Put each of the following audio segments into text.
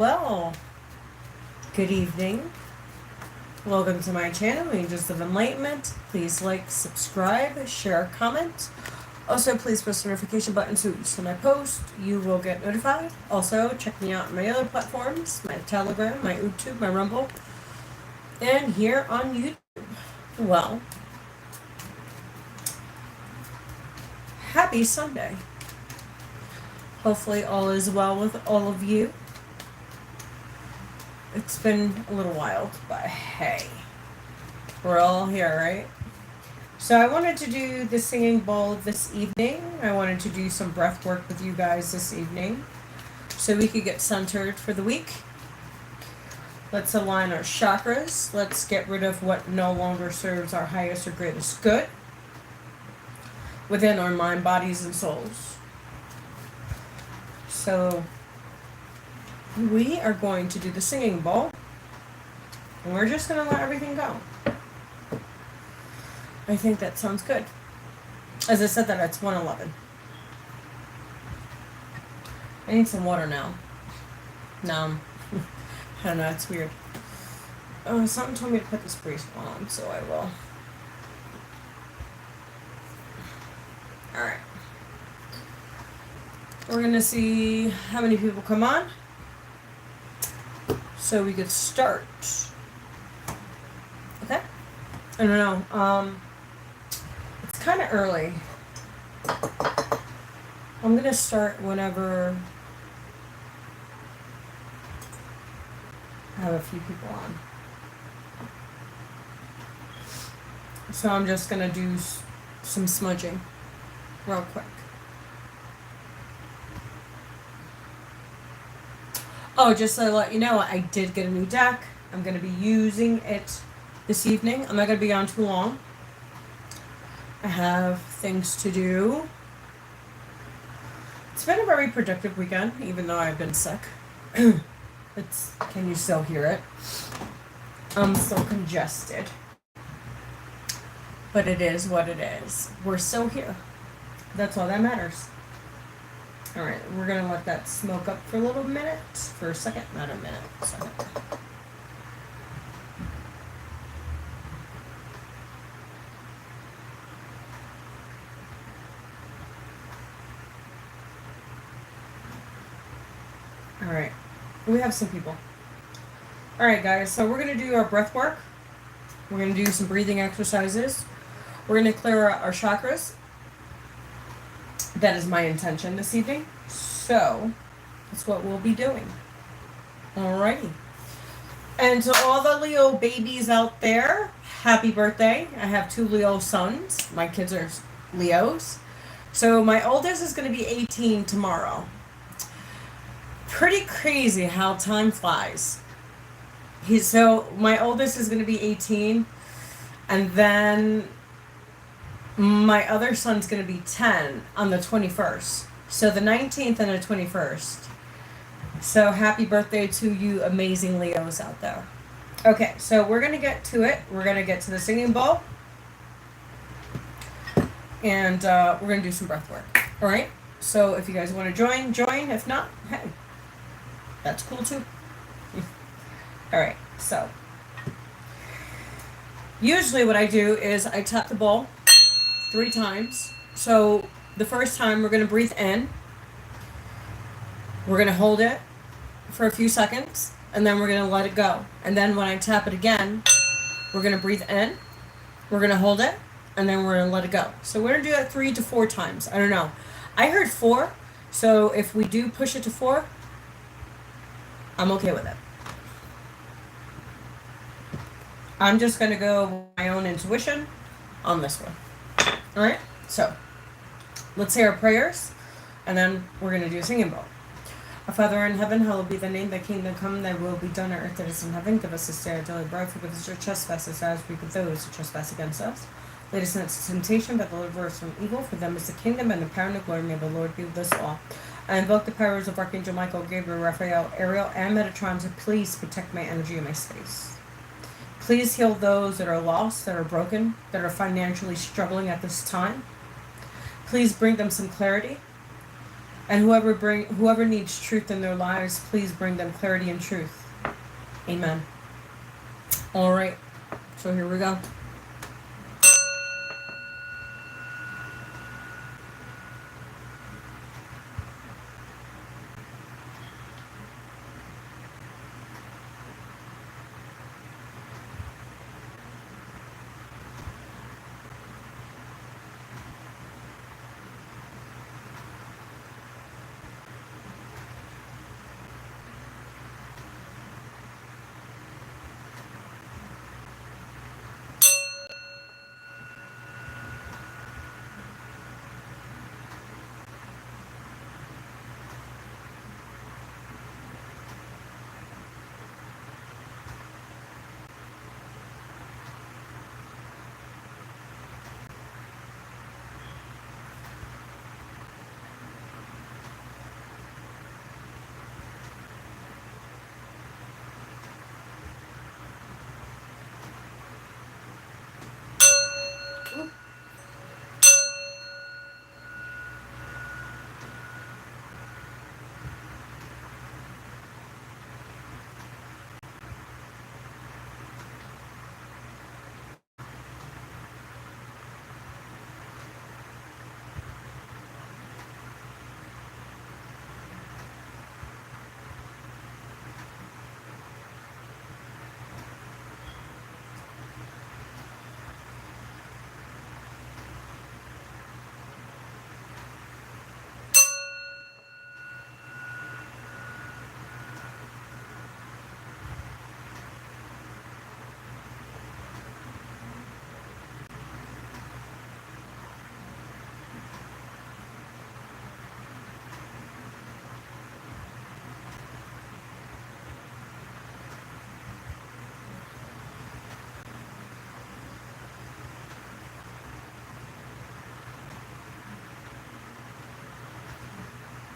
Well, good evening. Welcome to my channel, Angels of Enlightenment. Please like, subscribe, share, comment. Also, please press the notification button so when I post, you will get notified. Also, check me out on my other platforms, my Telegram, my YouTube, my Rumble, and here on YouTube. Well, happy Sunday. Hopefully all is well with all of you. It's been a little wild, but hey, we're all here, right? So I wanted to do the singing bowl this evening. I wanted to do some breath work with you guys this evening so we could get centered for the week. Let's align our chakras. Let's get rid of what no longer serves our highest or greatest good within our mind, bodies, and souls. So we are going to do the singing bowl, and we're just going to let everything go. I think that sounds good. As I said that, it's 1:11. I need some water now. No, I don't know, it's weird. Oh, something told me to put this bracelet on, so I will. Alright. We're going to see how many people come on, so we could start. Okay? I don't know. It's kind of early. I'm going to start whenever I have a few people on. So I'm just going to do some smudging real quick. Oh, just to let you know, I did get a new deck. I'm going to be using it this evening. I'm not going to be on too long. I have things to do. It's been a very productive weekend, even though I've been sick. Can you still hear it? I'm still congested. But it is what it is. We're still here. That's all that matters. Alright, we're going to let that smoke up for a little minute. For a second. Not a minute. A second. Alright. We have some people. Alright, guys. So we're going to do our breath work. We're going to do some breathing exercises. We're going to clear out our chakras. That is my intention this evening. So, that's what we'll be doing. Alrighty. And to all the Leo babies out there, happy birthday. I have 2 Leo sons. My kids are Leos. So my oldest is going to be 18 tomorrow. Pretty crazy how time flies. So my oldest is going to be 18. And then my other son's going to be 10 on the 21st. So the 19th and the 21st. So happy birthday to you amazing Leos out there. Okay, so we're going to get to it. We're going to get to the singing bowl. And we're going to do some breath work. Alright? So if you guys want to join, join. If not, hey, that's cool too. Alright, so usually what I do is I tap the bowl 3 times. So the first time we're going to breathe in. We're going to hold it for a few seconds. And then we're going to let it go. And then when I tap it again, we're going to breathe in. We're going to hold it. And then we're going to let it go. So we're going to do that 3 to 4 times. I don't know. I heard 4. So if we do push it to 4, I'm okay with it. I'm just going to go with my own intuition on this one. Alright, so let's say our prayers, and then we're going to do a singing bowl. Our Father in heaven, hallowed be thy name, thy kingdom come, thy will be done on earth as in heaven. Give us this day our daily bread, forgive us our trespasses as we forgive those who trespass against us. Lead us not into temptation, but deliver us from evil. For them is the kingdom and the power and the glory. May the Lord be with us all. I invoke the powers of Archangel Michael, Gabriel, Raphael, Ariel, and Metatron to please protect my energy and my space. Please heal those that are lost, that are broken, that are financially struggling at this time. Please bring them some clarity. And whoever needs truth in their lives, please bring them clarity and truth. Amen. All right. So here we go.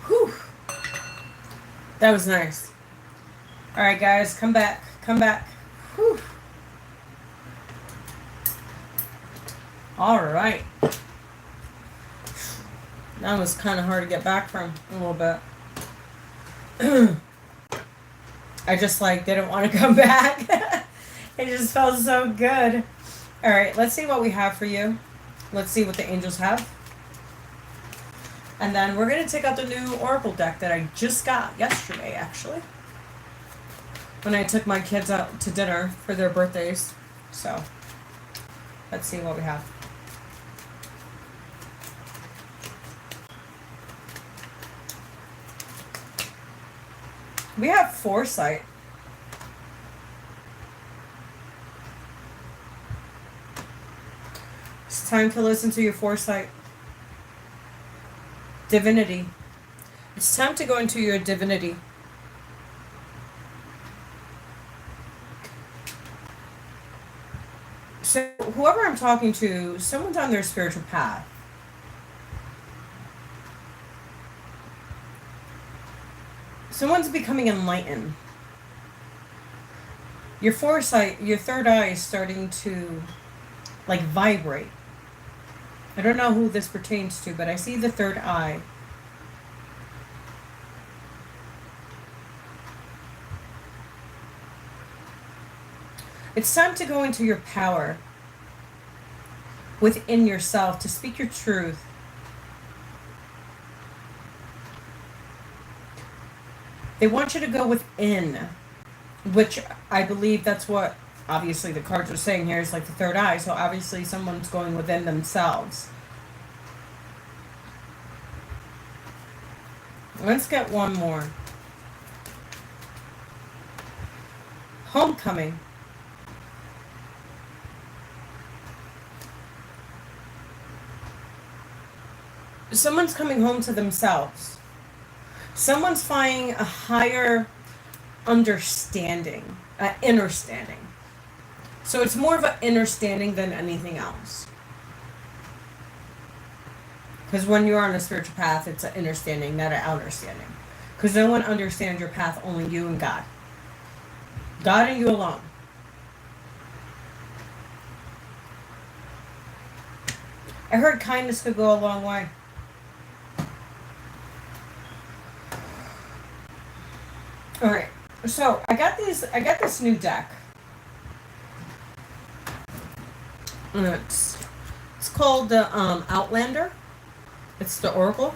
Whew. That was nice. All right, guys, come back. Come back. Whew. All right. That was kind of hard to get back from a little bit. I just didn't want to come back. It just felt so good. All right, let's see what we have for you. Let's see what the angels have. And then we're going to take out the new Oracle deck that I just got yesterday, actually. When I took my kids out to dinner for their birthdays. So, let's see what we have. We have foresight. It's time to listen to your foresight. Divinity. It's time to go into your divinity. So whoever I'm talking to, someone's on their spiritual path. Someone's becoming enlightened. Your foresight, your third eye is starting to vibrate. I don't know who this pertains to, but I see the third eye. It's time to go into your power within yourself, to speak your truth. They want you to go within, which I believe that's what obviously the cards are saying here is the third eye. So obviously someone's going within themselves. Let's get one more. Homecoming. Someone's coming home to themselves. Someone's finding a higher understanding, understanding. So it's more of an understanding than anything else. Because when you're on a spiritual path, it's an understanding, not an understanding. Because no one understands your path, only you and God. God and you alone. I heard kindness could go a long way. All right. So I got this new deck. And it's called the Outlander. It's the Oracle.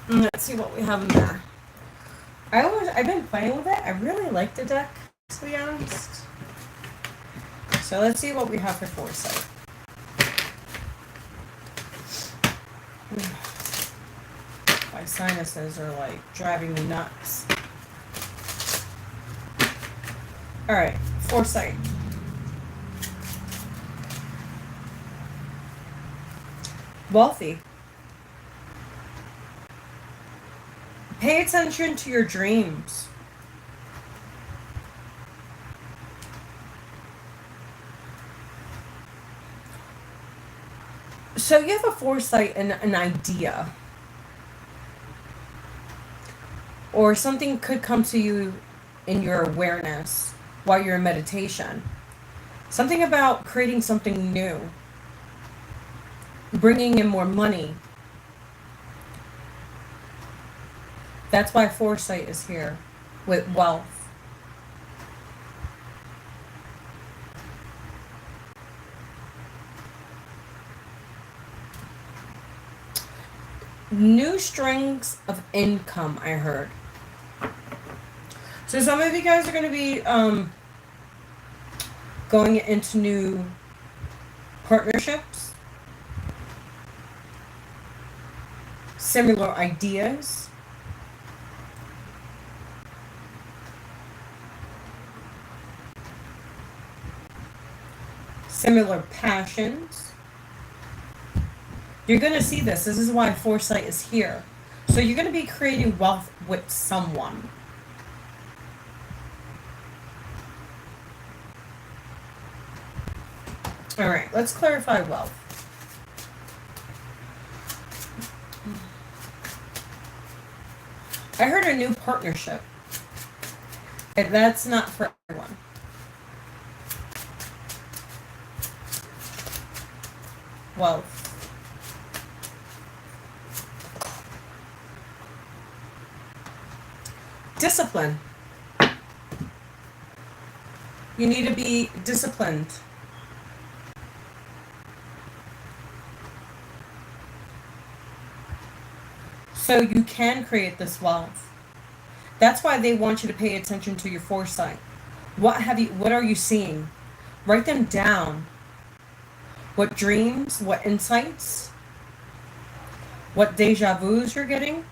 And let's see what we have in there. I've been playing with it. I really like the deck, to be honest. So let's see what we have for foresight. My sinuses are like driving me nuts. Alright, foresight. Wealthy. Pay attention to your dreams. So you have a foresight and an idea. Or something could come to you in your awareness while you're in meditation. Something about creating something new. Bringing in more money. That's why foresight is here with wealth. New strings of income, I heard. So some of you guys are going to be going into new partnerships, similar ideas. Similar passions. You're going to see this. This is why foresight is here. So you're going to be creating wealth with someone. All right, let's clarify wealth. I heard a new partnership. And that's not for everyone. Wealth. Discipline. You need to be disciplined. So you can create this wealth. That's why they want you to pay attention to your foresight. What are you seeing? Write them down. What dreams, what insights, what deja vus you're getting.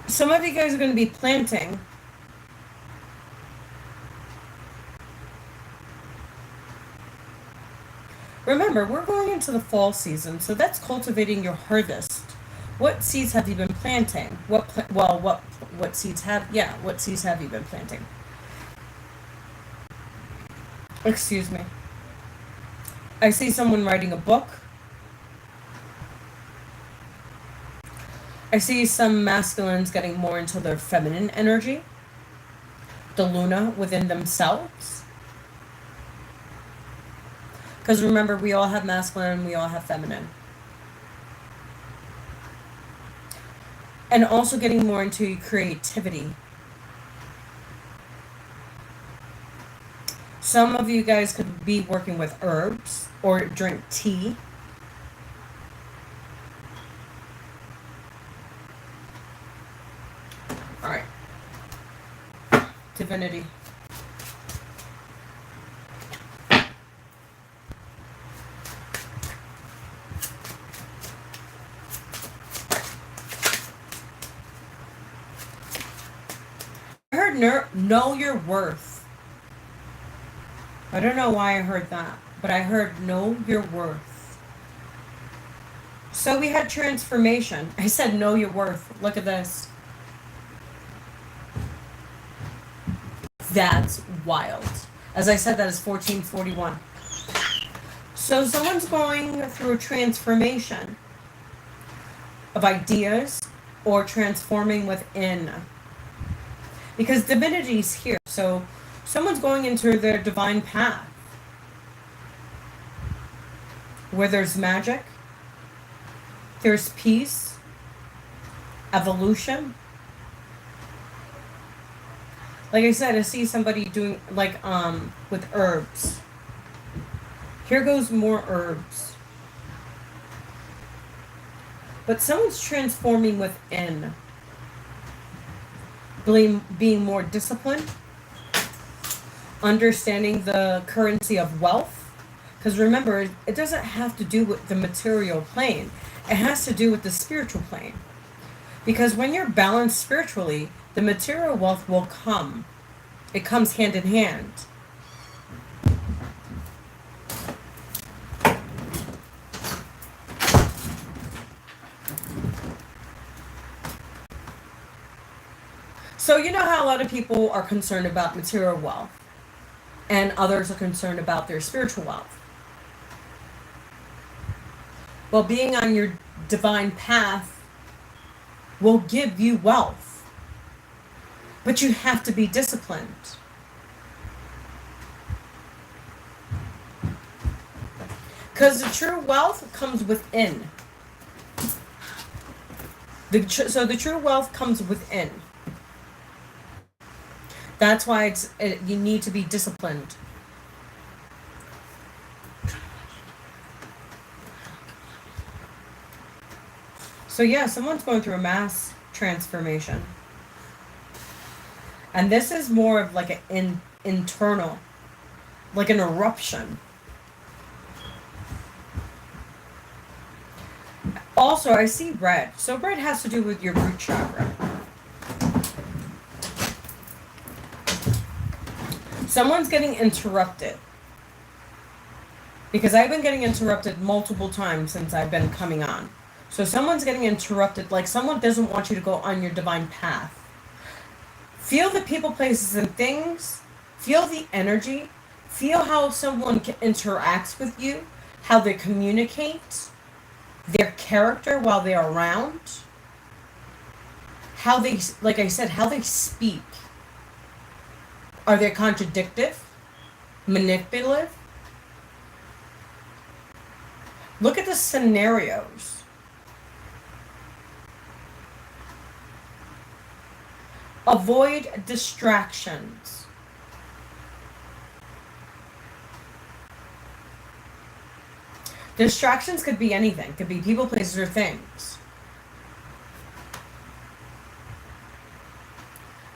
Some of you guys are going to be planting. Remember, we're going into the fall season, so that's cultivating your harvest. What seeds have you been planting? What seeds have you been planting? Excuse me. I see someone writing a book. I see some masculines getting more into their feminine energy. The Luna within themselves. Because remember, we all have masculine and we all have feminine. And also getting more into creativity. Some of you guys could be working with herbs or drink tea. All right. Divinity. I heard know your worth. I don't know why I heard that, but I heard know your worth. So we had transformation. I said know your worth. Look at this. That's wild. As I said, that is 1441. So someone's going through a transformation of ideas or transforming within. Because divinity's here. So someone's going into their divine path. Where there's magic. There's peace, evolution. Like I said, I see somebody doing like with herbs. Here goes more herbs. But someone's transforming within. Being more disciplined. Understanding the currency of wealth. Because remember, it doesn't have to do with the material plane. It has to do with the spiritual plane. Because when you're balanced spiritually, the material wealth will come. It comes hand in hand. So you know how a lot of people are concerned about material wealth, and others are concerned about their spiritual wealth. Well, being on your divine path will give you wealth, but you have to be disciplined. Because the true wealth comes within. So the true wealth comes within. That's why you need to be disciplined. So yeah, someone's going through a mass transformation. And this is more of like an internal, like an eruption. Also, I see red. So red has to do with your root chakra. Someone's getting interrupted. Because I've been getting interrupted multiple times since I've been coming on. So someone's getting interrupted, like someone doesn't want you to go on your divine path. Feel the people, places, and things. Feel the energy. Feel how someone interacts with you. How they communicate. Their character while they're around. How they, like I said, how they speak. Are they contradictive? Manipulative? Look at the scenarios. Avoid distractions. Distractions could be anything. Could be people, places, or things.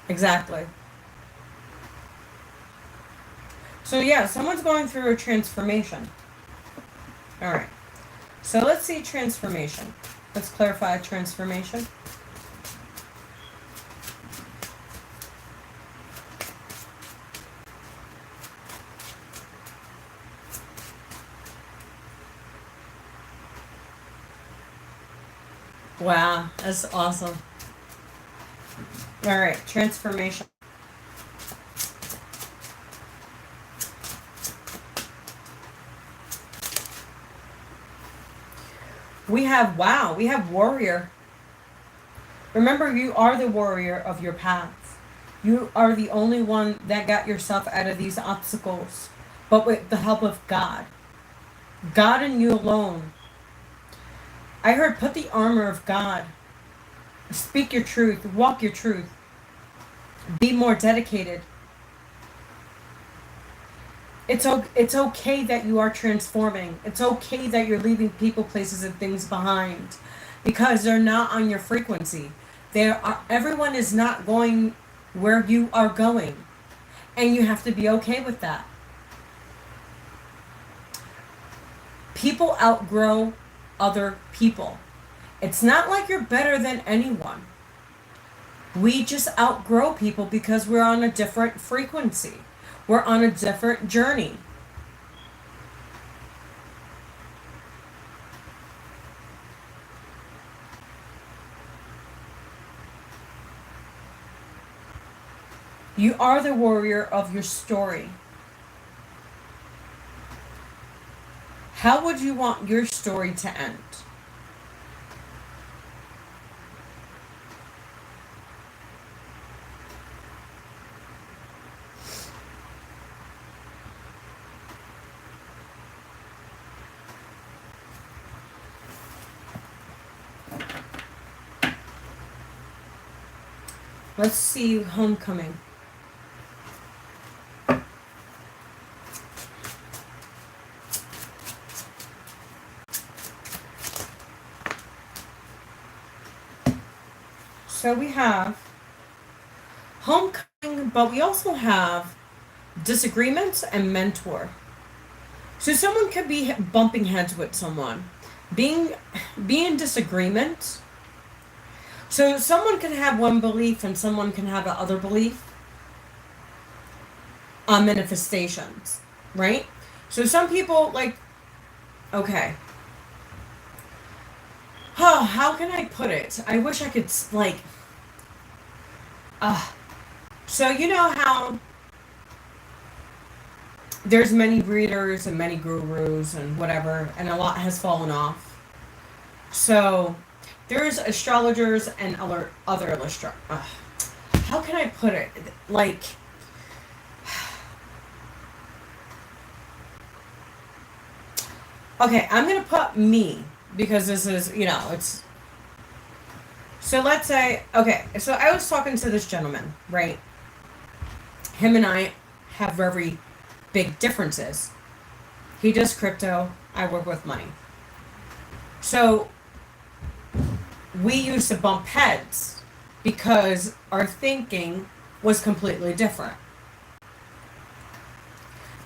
Exactly. So yeah, someone's going through a transformation. All right. So let's see transformation. Let's clarify transformation. Wow, that's awesome. All right, transformation. We have warrior. Remember, you are the warrior of your path. You are the only one that got yourself out of these obstacles, but with the help of God. God and you alone. I heard, put the armor of God. Speak your truth. Walk your truth. Be more dedicated. It's okay that you are transforming. It's okay that you're leaving people, places, and things behind, because they're not on your frequency. Everyone is not going where you are going, and you have to be okay with that. People outgrow other people. It's not like you're better than anyone. We just outgrow people because we're on a different frequency. We're on a different journey. You are the warrior of your story. How would you want your story to end? Let's see homecoming. So we have homecoming, but we also have disagreements and mentor. So someone could be bumping heads with someone, being in disagreement. So someone can have one belief and someone can have the other belief on manifestations, right? So some people like, okay, oh, how can I put it? I wish I could like, so you know how there's many breeders and many gurus and whatever, and a lot has fallen off. So there's astrologers and other how can I put it? Like, okay, I'm gonna put me because this is, you know, it's. So let's say, okay, so I was talking to this gentleman, right? Him and I have very big differences. He does crypto, I work with money. So we used to bump heads because our thinking was completely different.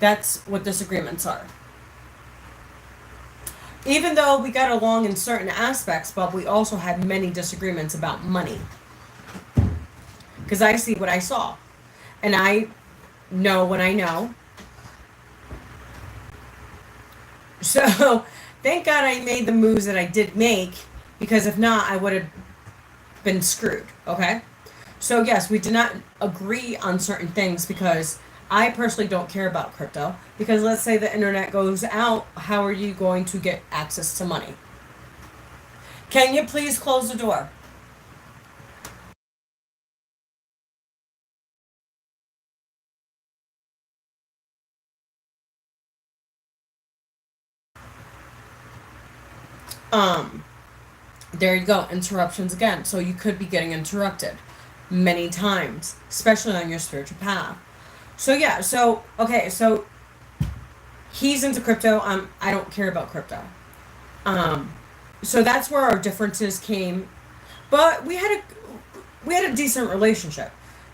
That's what disagreements are. Even though we got along in certain aspects, but we also had many disagreements about money. Because I see what I saw. And I know what I know. So, thank God I made the moves that I did make, because if not, I would have been screwed, okay? So, yes, we did not agree on certain things because I personally don't care about crypto. Because let's say the internet goes out, how are you going to get access to money? Can you please close the door? There you go, interruptions again. So you could be getting interrupted many times, especially on your spiritual path. So yeah, so okay, so he's into crypto. I don't care about crypto. So that's where our differences came, but we had a decent relationship.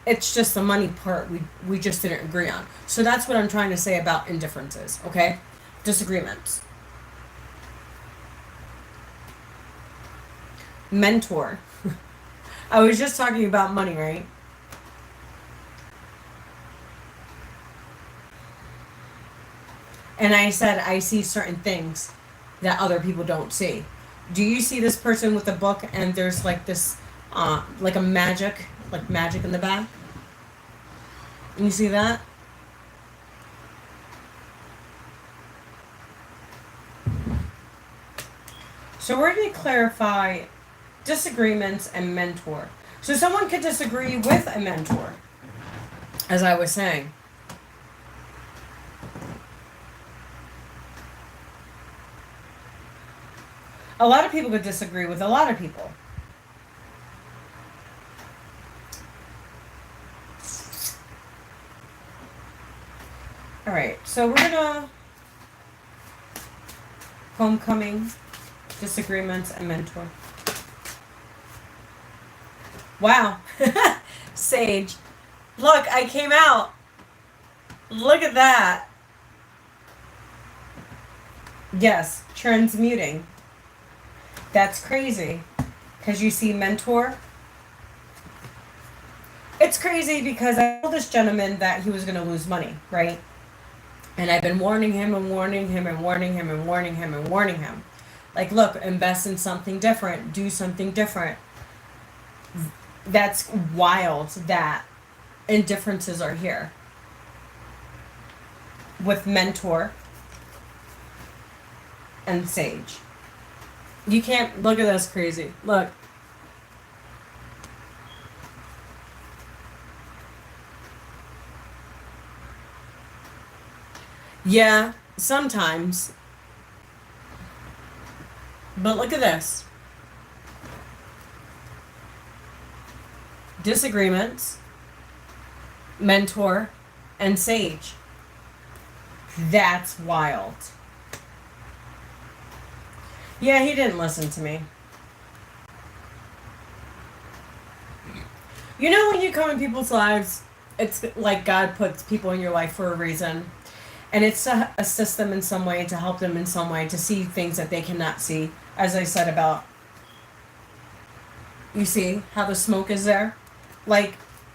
It's just the money part we just didn't agree on. So that's what I'm trying to say about indifferences. Okay, disagreements. Mentor. I was just talking about money, right? And I said I see certain things that other people don't see. Do you see this person with a book and there's like this, like a magic in the back? You see that? So we're going to clarify disagreements and mentor. So someone could disagree with a mentor, as I was saying. A lot of people could disagree with a lot of people. All right, so we're gonna homecoming, disagreements, and mentor. Wow, Sage, look, I came out. Look at that. Yes, transmuting. That's crazy. Because you see mentor. It's crazy because I told this gentleman that he was going to lose money, right? And I've been warning him and warning him and warning him and warning him and warning him. Like, look, invest in something different. Do something different. That's wild that indifferences are here. With mentor and sage. You can't look at this crazy. Look. Yeah, sometimes. But look at this. disagreements, mentor, and sage. That's wild. Yeah, he didn't listen to me. You know, when you come in people's lives, it's like God puts people in your life for a reason. And it's to assist them in some way, to help them in some way, to see things that they cannot see. As I said about, you see how the smoke is there? Like,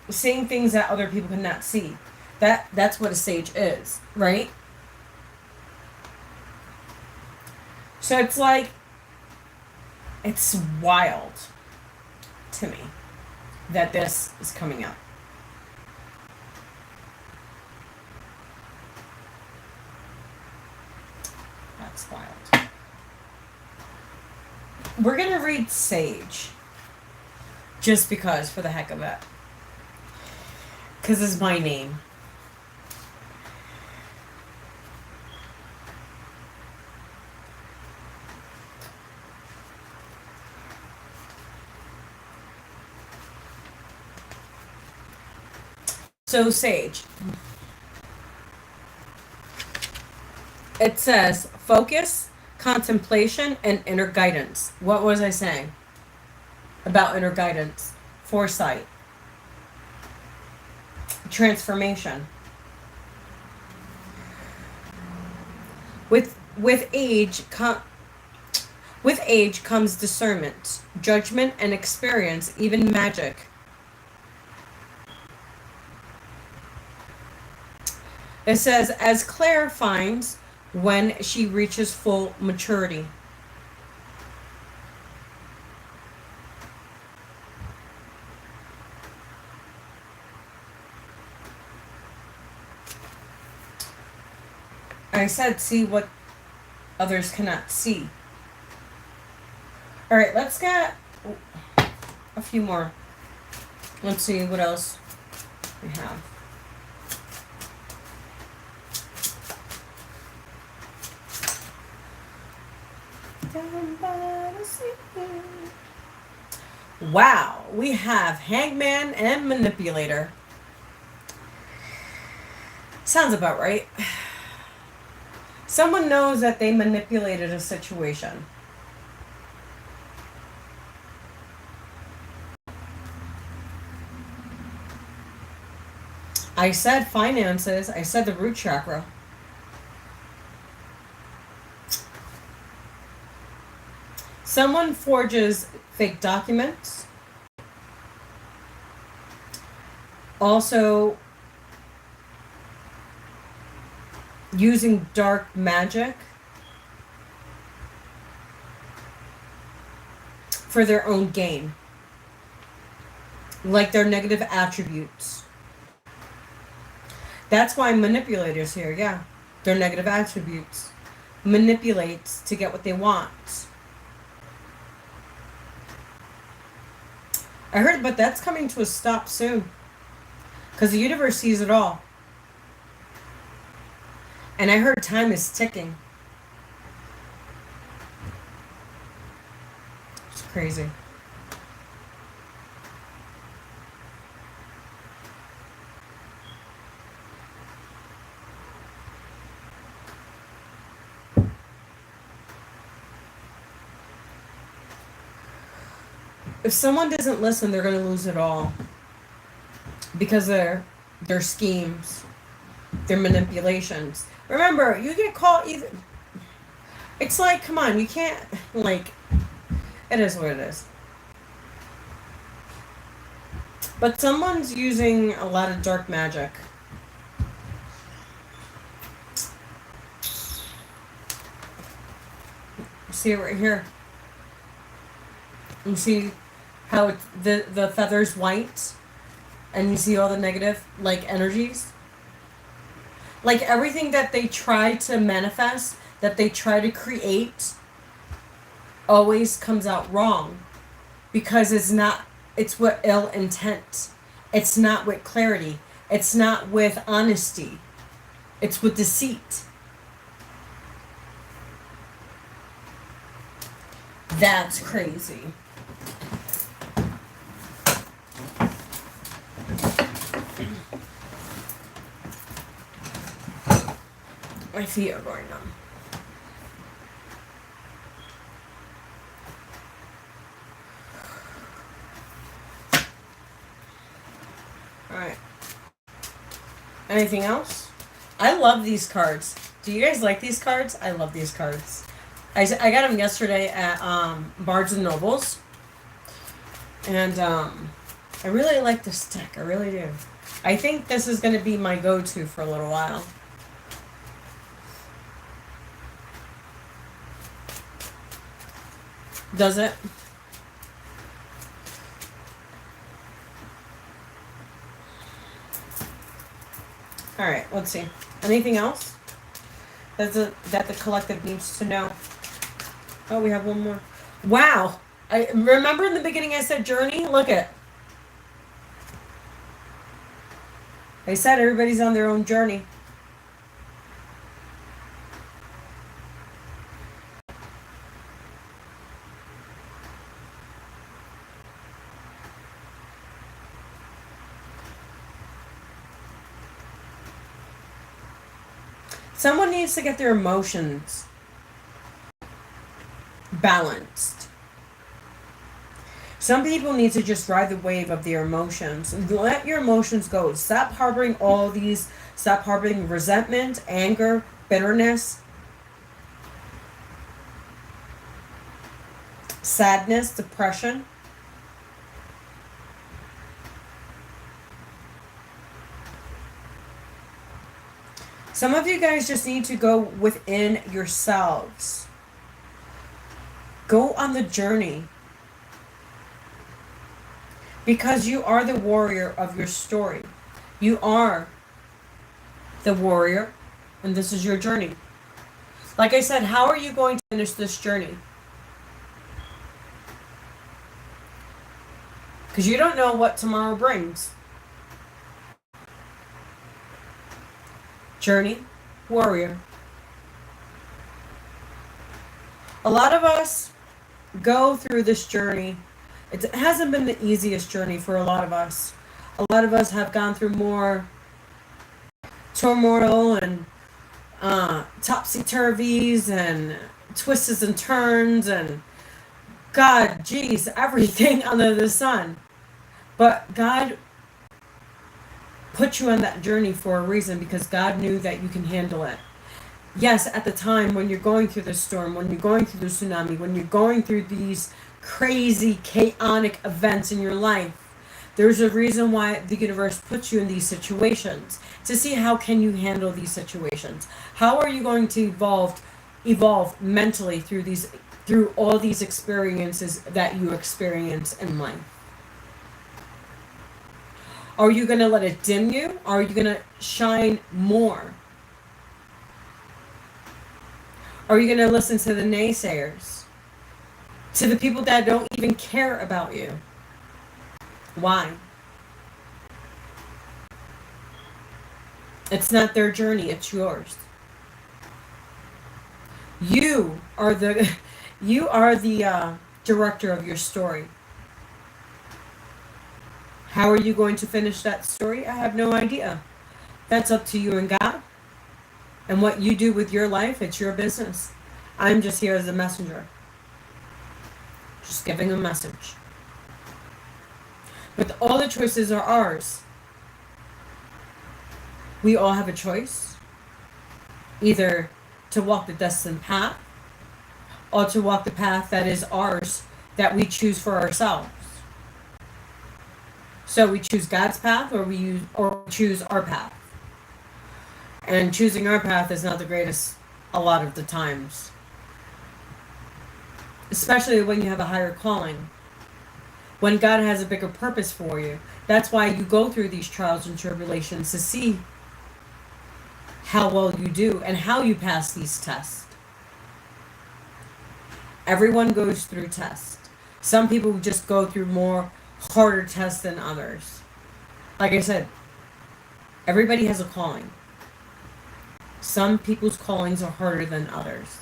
seeing things that other people cannot see. That's what a sage is, right? So it's like, it's wild to me that this is coming up. That's wild. We're going to read Sage. Just because, for the heck of it. Because it's my name. So, Sage. It says focus, contemplation, and inner guidance. What was I saying about inner guidance? Foresight. Transformation. With age comes discernment, judgment, and experience, even magic. It says, as Claire finds when she reaches full maturity. I said, see what others cannot see. All right, let's get a few more. Let's see what else we have. Wow, we have Hangman and Manipulator. Sounds about right. Someone knows that they manipulated a situation. I said finances. I said the root chakra. Someone forges fake documents. Also, using dark magic for their own gain. Like their negative attributes. That's why manipulators here, yeah. Their negative attributes. Manipulates to get what they want. I heard, but that's coming to a stop soon. Because the universe sees it all. And I heard time is ticking. It's crazy. If someone doesn't listen, they're going to lose it all. Because of their schemes, their manipulations. Remember, you get caught either... It's like, come on, you can't, like... It is what it is. But someone's using a lot of dark magic. See it right here. You see how it's, the feather's white? And you see all the negative, like, energies? Like, everything that they try to manifest, that they try to create, always comes out wrong. Because it's with ill intent. It's not with clarity. It's not with honesty. It's with deceit. That's crazy. My feet are going numb. Alright. Anything else? I love these cards. Do you guys like these cards? I love these cards. I got them yesterday at Barnes and Nobles. And I really like this deck. I really do. I think this is going to be my go-to for a little while. Does it? All right, let's see. Anything else that the collective needs to know? Oh, we have one more. Wow. I remember in the beginning I said journey? Look at. I said everybody's on their own journey. Someone needs to get their emotions balanced. Some people need to just ride the wave of their emotions. Let your emotions go. Stop harboring all these. Stop harboring resentment, anger, bitterness, sadness, depression. Some of you guys just need to go within yourselves. Go on the journey. Because you are the warrior of your story. You are the warrior, and this is your journey. Like I said, how are you going to finish this journey? Because you don't know what tomorrow brings. Journey, warrior. A lot of us go through this journey. It hasn't been the easiest journey for a lot of us. A lot of us have gone through more turmoil and topsy-turvies and twists and turns and God, geez, everything under the sun. But God put you on that journey for a reason, because God knew that you can handle it. Yes, at the time when you're going through the storm, when you're going through the tsunami, when you're going through these crazy, chaotic events in your life, there's a reason why the universe puts you in these situations, to see how can you handle these situations. How are you going to evolve mentally through all these experiences that you experience in life? Are you going to let it dim you? Or are you going to shine more? Are you going to listen to the naysayers? To the people that don't even care about you? Why? It's not their journey, it's yours. You are the director of your story. How are you going to finish that story? I have no idea. That's up to you and God. And what you do with your life, it's your business. I'm just here as a messenger. Just giving a message. But all the choices are ours. We all have a choice. Either to walk the destined path, or to walk the path that is ours, that we choose for ourselves. So we choose God's path, or we choose our path. And choosing our path is not the greatest a lot of the times. Especially when you have a higher calling. When God has a bigger purpose for you. That's why you go through these trials and tribulations, to see how well you do and how you pass these tests. Everyone goes through tests. Some people just go through more harder tests than others. Like I said, everybody has a calling. Some people's callings are harder than others.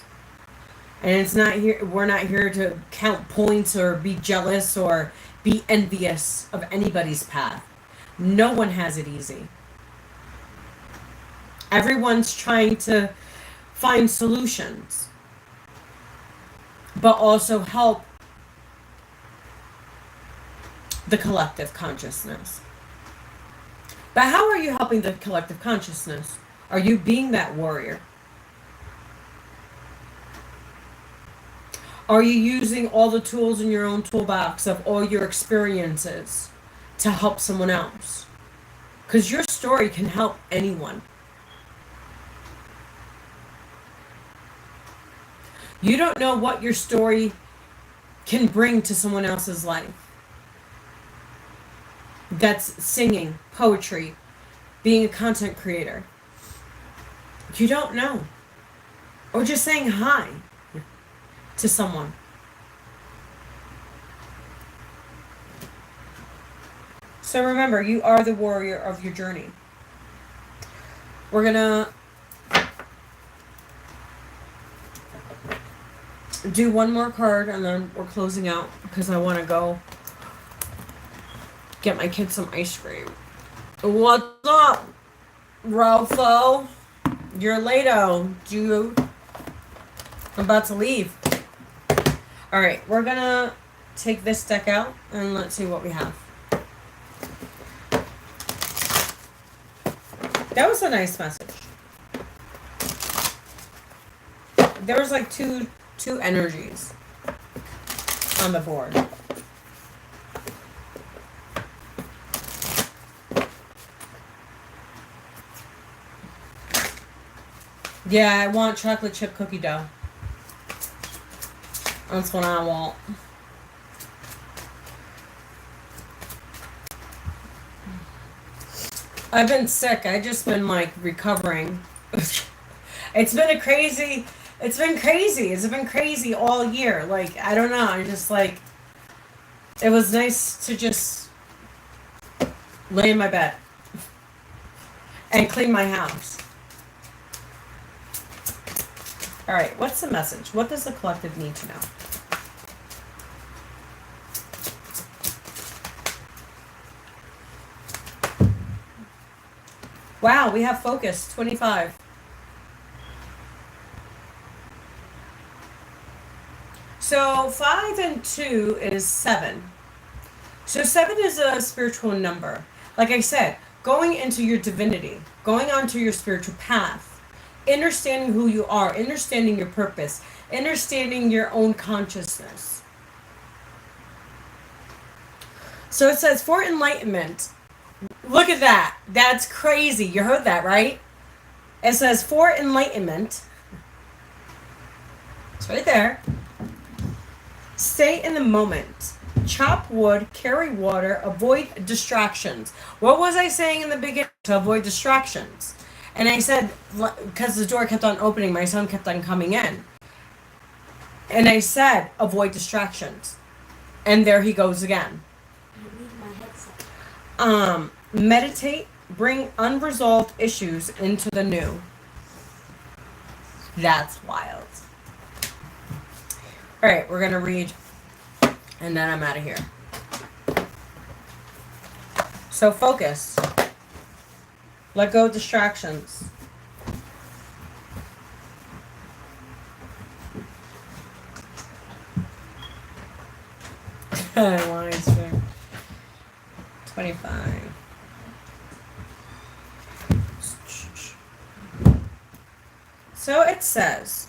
And it's not here, we're not here to count points or be jealous or be envious of anybody's path. No one has it easy. Everyone's trying to find solutions, but also help the collective consciousness. But how are you helping the collective consciousness? Are you being that warrior? Are you using all the tools in your own toolbox of all your experiences to help someone else? Because your story can help anyone. You don't know what your story can bring to someone else's life. That's singing, poetry, being a content creator. You don't know. Or just saying hi to someone. So remember, you are the warrior of your journey. We're gonna do one more card and then we're closing out because I want to go get my kids some ice cream. What's up, Ralpho? You're late-o. I'm about to leave. Alright, we're gonna take this deck out and let's see what we have. That was a nice message. There was like two energies on the board. Yeah, I want chocolate chip cookie dough. That's what I want. I've been sick. I just been like recovering. It's been crazy. It's been crazy all year. Like, I don't know. I just like, it was nice to just lay in my bed and clean my house. All right, what's the message? What does the collective need to know? Wow, we have focus, 25. So 5 and 2 is 7. So 7 is a spiritual number. Like I said, going into your divinity, going onto your spiritual path, understanding who you are, understanding your purpose, understanding your own consciousness. So it says, for enlightenment. Look at that. That's crazy. You heard that, right? It says, for enlightenment. It's right there. Stay in the moment. Chop wood, carry water, avoid distractions. What was I saying in the beginning? To avoid distractions. And I said, because the door kept on opening, my son kept on coming in. And I said, avoid distractions. And there he goes again. Meditate, bring unresolved issues into the new. That's wild. All right, we're going to read, and then I'm out of here. So focus. Let go of distractions. I want ice cream. 25. So it says,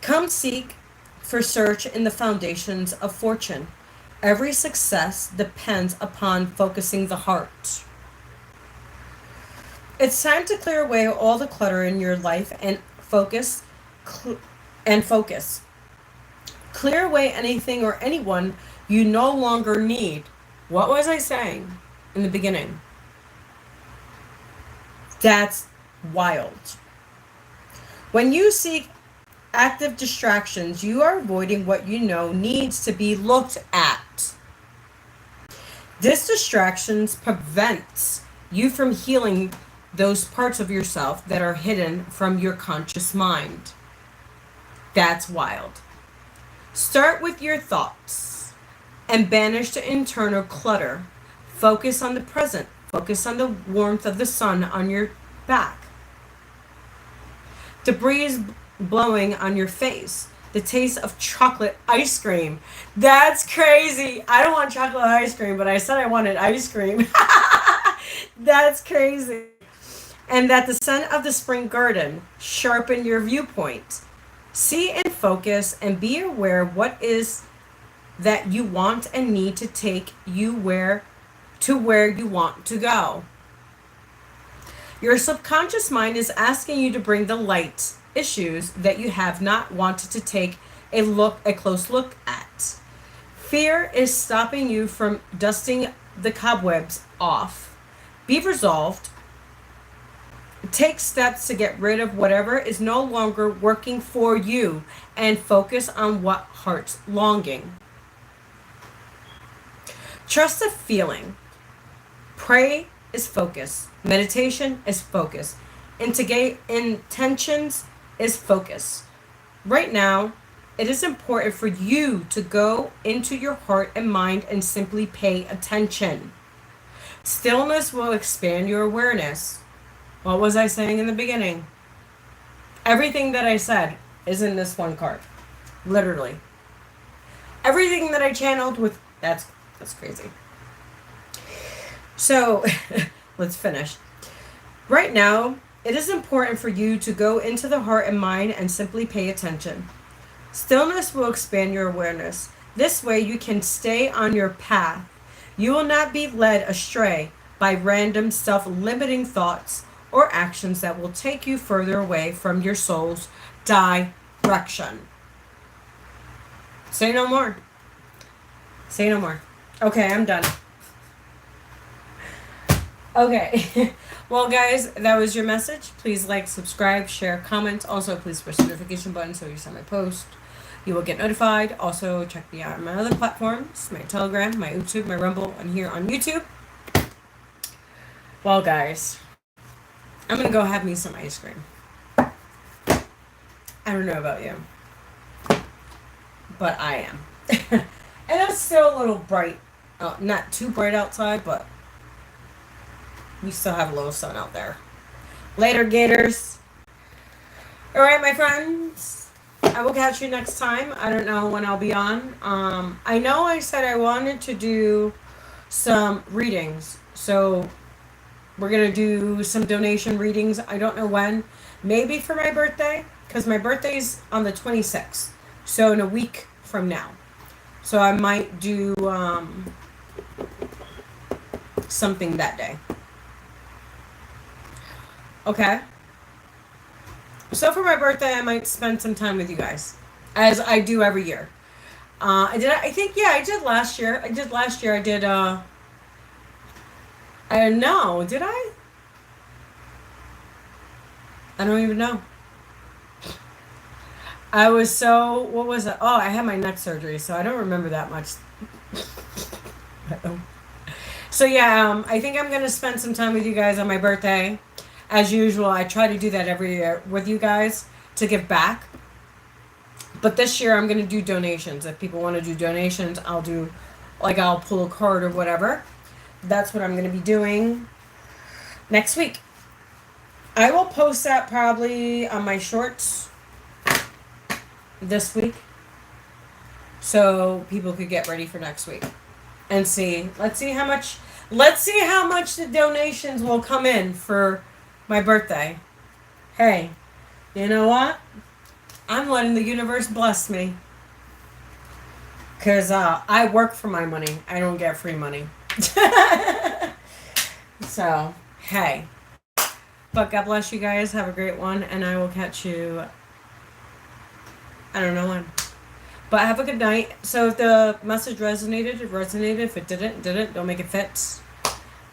come seek for search in the foundations of fortune. Every success depends upon focusing the heart. It's time to clear away all the clutter in your life and focus. Clear away anything or anyone you no longer need. What was I saying in the beginning? That's wild. When you seek active distractions, you are avoiding what you know needs to be looked at. This distractions prevents you from healing those parts of yourself that are hidden from your conscious mind. That's wild. Start with your thoughts and banish the internal clutter. Focus on the present. Focus on the warmth of the sun on your back. The breeze blowing on your face. The taste of chocolate ice cream. That's crazy. I don't want chocolate ice cream, but I said I wanted ice cream. That's crazy. And that the scent of the spring garden sharpen your viewpoint. See and focus and be aware what is that you want and need to take you where you want to go. Your subconscious mind is asking you to bring the light issues that you have not wanted to take a close look at. Fear is stopping you from dusting the cobwebs off. Be resolved. Take steps to get rid of whatever is no longer working for you and focus on what heart's longing. Trust the feeling. Pray is focus. Meditation is focus. Intentions is focus. Right now, it is important for you to go into your heart and mind and simply pay attention. Stillness will expand your awareness. What was I saying in the beginning? Everything that I said is in this one card. Literally. Everything that I channeled with... That's crazy. So, let's finish. Right now, it is important for you to go into the heart and mind and simply pay attention. Stillness will expand your awareness. This way you can stay on your path. You will not be led astray by random self-limiting thoughts or actions that will take you further away from your soul's direction. Say no more. Say no more. Okay, I'm done. Okay. Well, guys, that was your message. Please like, subscribe, share, comment. Also, please push the notification button so you see my post. You will get notified. Also, check me out on my other platforms, my Telegram, my YouTube, my Rumble, and here on YouTube. Well, guys, I'm going to go have me some ice cream. I don't know about you, but I am. And it's still a little bright. Not too bright outside, but we still have a little sun out there. Later, Gators. All right, my friends. I will catch you next time. I don't know when I'll be on. I know I said I wanted to do some readings. So we're going to do some donation readings. I don't know when. Maybe for my birthday. Because my birthday's on the 26th. So in a week from now. So I might do something that day. Okay. So for my birthday, I might spend some time with you guys, as I do every year. I did last year. I did. I don't know. Did I? I don't even know. I was so. What was it? Oh, I had my neck surgery, so I don't remember that much. So yeah, I think I'm gonna spend some time with you guys on my birthday. As usual, I try to do that every year with you guys to give back. But this year, I'm going to do donations. If people want to do donations, I'll pull a card or whatever. That's what I'm going to be doing next week. I will post that probably on my shorts this week. So people could get ready for next week. And see. Let's see how much the donations will come in for my birthday. Hey, you know what? I'm letting the universe bless me. Because I work for my money. I don't get free money. So, hey. But God bless you guys. Have a great one. And I will catch you, I don't know when. But have a good night. So if the message resonated, it resonated. If it didn't, don't make it fit.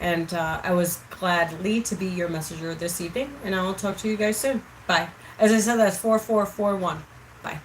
And I was gladly to be your messenger this evening. And I will talk to you guys soon. Bye. As I said, that's 4441. Bye.